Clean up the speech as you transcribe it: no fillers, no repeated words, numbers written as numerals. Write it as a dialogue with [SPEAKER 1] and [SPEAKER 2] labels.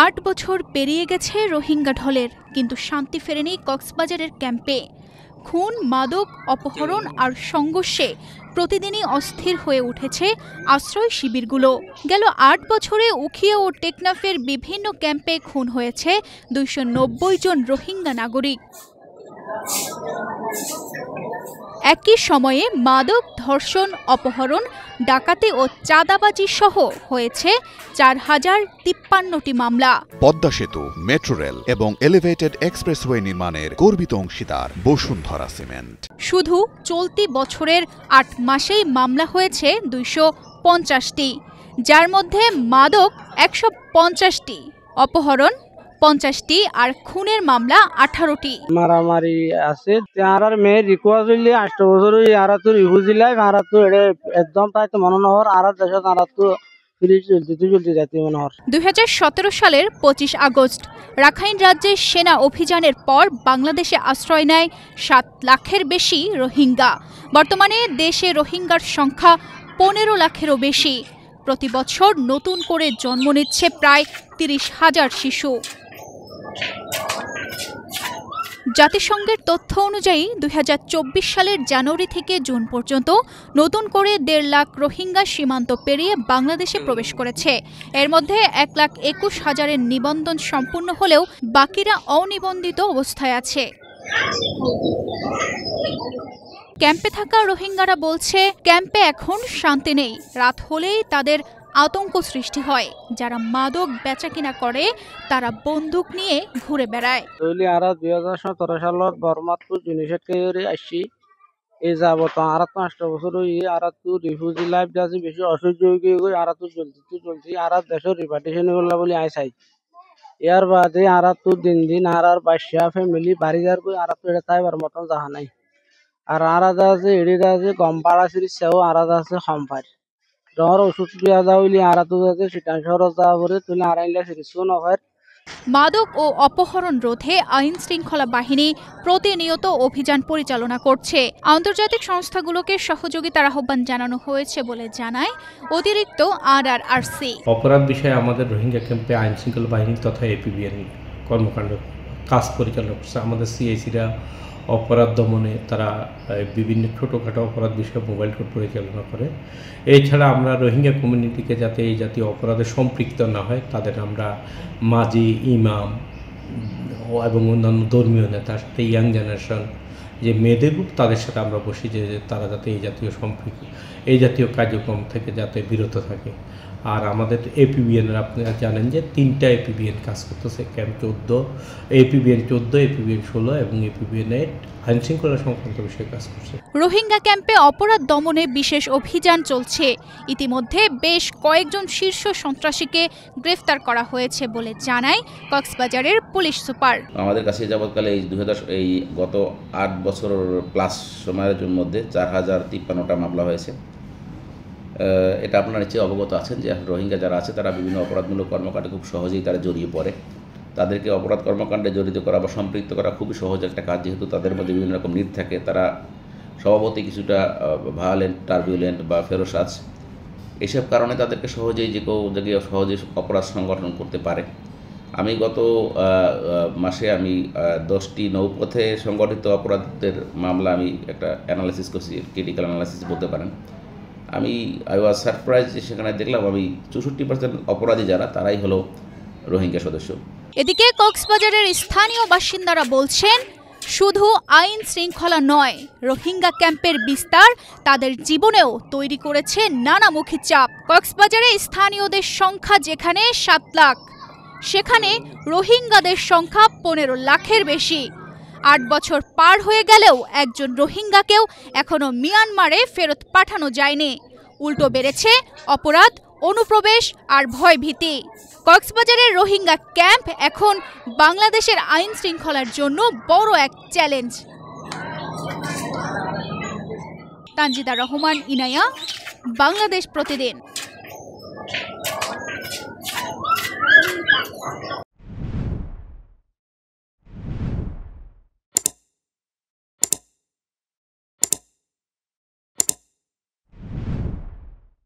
[SPEAKER 1] 8 বছর পেরিয়ে গেছে রোহিঙ্গা ঢলের, কিন্তু শান্তি ফেরেনি কক্সবাজারের ক্যাম্পে। খুন, মাদক, অপহরণ আর সংঘর্ষে প্রতিদিনই অস্থির হয়ে উঠেছে আশ্রয় শিবিরগুলো। গেল 8 বছরে উখিয়া ও টেকনাফের বিভিন্ন ক্যাম্পে খুন হয়েছে 290 জন রোহিঙ্গা নাগরিক। একই সময়ে মাদক, ধর্ষণ, অপহরণ, ডাকাতি ও চাঁদাবাজি সহ হয়েছে 4053টি মামলা।
[SPEAKER 2] পদ্মা সেতু, মেট্রো রেল এবং এলিভেটেড এক্সপ্রেসওয়ে নির্মাণের গর্বিত অংশীদার বসুন্ধরা সিমেন্ট।
[SPEAKER 1] শুধু চলতি বছরের 8 মাসেই মামলা হয়েছে 250টি, যার মধ্যে মাদক 150টি, অপহরণ 50টি আর খুনের মামলা 18টি।
[SPEAKER 3] মারামারি আছে আর মেয়ে রিকোয়াজ হইলে 8 বছর আর তো রিফিউজি লাইফ আর তো একদম তাই তো মনে নহর আর দেশত আর তো
[SPEAKER 1] 2017 সালের 25 আগস্ট রাখাইন রাজ্যে সেনা অভিযানের পর বাংলাদেশে আশ্রয় নেয় 7 লাখের বেশি রোহিঙ্গা। বর্তমানে দেশে রোহিঙ্গার সংখ্যা 15 লাখেরও বেশি। প্রতি বছর নতুন করে জন্ম নিচ্ছে প্রায় 30,000 শিশু। জাতিসংঘের তথ্য অনুযায়ী 2024 সালের জানুয়ারি থেকে জুন পর্যন্ত নতুন করে 1.5 লাখ রোহিঙ্গা সীমান্ত পেরিয়ে বাংলাদেশে প্রবেশ করেছে। এর মধ্যে 1,21,000-এর নিবন্ধন সম্পূর্ণ হলেও বাকিরা অনিবন্ধিত অবস্থায় আছে। ক্যাম্পে থাকা রোহিঙ্গারা বলছে, ক্যাম্পে এখন শান্তি নেই। রাত হলেই তাদের আতঙ্ক সৃষ্টি হয়। যারা মাদক বেচাকিনা করে তারা বন্দুক নিয়ে ঘুরে বেড়ায়।
[SPEAKER 3] 2017 সালত বর্মাতপুর জিনিসকে আসছি এই যাব তো আর তো 8 বছর আর তো রিফিউজি লাইফ যাচ্ছে বেশি অসহ্য হয়ে আর তো চলছি আর দেশের রিপার্টিশন করলা বলে আই চাই এর বাদে আর তো দিন আর বাসা ফ্যামিলি বাড়ি যার কই আর তো এটা তাইবার মতন যাহা নাই আর আলাদা আছে এডিদা আছে গম্পাড়া সিরিজ সেও আলাদা আছে সম্পার ডর ওষুধ দিয়া যাও হইলে আর তো আছে সিটান শহর যাওয়া পরে তুলে আর আইলা সিরিজ নফার।
[SPEAKER 1] মাদক ও অপহরণ রোধে আইন শৃঙ্খলা বাহিনী প্রতিনিয়ত অভিযান পরিচালনা করছে। আন্তর্জাতিক সংস্থাগুলোকে সহযোগিতার আহ্বান জানানো হয়েছে বলে জানায় অতিরিক্ত RRRC।
[SPEAKER 4] অপরাধ বিষয়ে আমাদের রোহিঙ্গা ক্যাম্পে আইন শৃঙ্খলা বাহিনী তথা APBN কর্মকাণ্ড কাজ পরিচালনা করছে। আমাদের CICরা অপরাধ দমনে তারা বিভিন্ন ছোটোখাটো অপরাধ বিষয়ে মোবাইল কোর্ট পরিচালনা করে। এছাড়া আমরা রোহিঙ্গা কমিউনিটিকে যাতে এই জাতীয় অপরাধে সম্পৃক্ত না হয় তাদের আমরা মাঝি, ইমাম এবং অন্যান্য ধর্মীয় নেতার সাথে ইয়াং জেনারেশন যে মেয়েদের গ্রুপ তাদের সাথে আমরা বসি যে তারা যাতে এই জাতীয় কার্যক্রম থেকে যাতে বিরত থাকে। আর আমাদের APBN আপনারা জানেন যে 3টা APBN কাজ করতেছে, ক্যাম্প 14, APBN 14, APBN 16 এবং APBN 8 আইন শৃঙ্খলা সংক্রান্ত বিষয়ে কাজ করছে।
[SPEAKER 1] রোহিঙ্গা ক্যাম্পে অপরাধ দমনে বিশেষ অভিযান চলছে। ইতিমধ্যে বেশ কয়েকজন শীর্ষ সন্ত্রাসীকে গ্রেফতার করা হয়েছে বলে জানায় কক্সবাজারের পুলিশ সুপার।
[SPEAKER 5] আমাদের কাছে যাবৎকালে এই গত 8 বছর প্লাস সময়ের মধ্যে 4053টা মামলা হয়েছে। এটা আপনারা নিশ্চয়ই অবগত আছেন যে রোহিঙ্গা যারা আছে তারা বিভিন্ন অপরাধমূলক কর্মকাণ্ডে খুব সহজেই তারা জড়িয়ে পড়ে। তাদেরকে অপরাধ কর্মকাণ্ডে জড়িত করা বা সম্পৃক্ত করা খুবই সহজ একটা কাজ, যেহেতু তাদের মধ্যে বিভিন্ন রকম নিড থাকে। তারা স্বভাবতই কিছুটা ভায়োলেন্ট, টার্বিউলেন্ট বা ফেরোসাজ, এইসব কারণে তাদেরকে সহজেই যে কেউ জায়গায় সহজে অপরাধ সংগঠন করতে পারে। আমি গত মাসে 10টি নৌপথে সংগঠিত অপরাধের মামলা আমি একটা অ্যানালাইসিস করছি, ক্রিটিক্যাল অ্যানালাইসিস বলতে পারেন। আই ওয়াজ সারপ্রাইজ যে সেখানে দেখলাম 64% অপরাধী যারা তারাই হলো রোহিঙ্গা সদস্য।
[SPEAKER 1] এদিকে কক্সবাজারের স্থানীয় বাসিন্দারা বলছেন, শুধু আইন শৃঙ্খলা নয়, রোহিঙ্গা ক্যাম্পের বিস্তার তাদের জীবনেও তৈরি করেছে নানামুখী চাপ। কক্সবাজারে স্থানীয়দের সংখ্যা যেখানে 7 লাখ, সেখানে রোহিঙ্গাদের সংখ্যা 15 লাখের বেশি। 8 বছর পার হয়ে গেলেও একজন রোহিঙ্গাকেও এখনো মিয়ানমারে ফেরত পাঠানো যায়নি। উল্টো বেড়েছে অপরাধ, অনুপ্রবেশ আর ভয়ভীতি। কক্সবাজারের রোহিঙ্গা ক্যাম্প এখন বাংলাদেশের আইন শৃঙ্খলার জন্য বড় এক চ্যালেঞ্জ। তানজিদা রহমান, ইনায়া, বাংলাদেশ প্রতিদিন।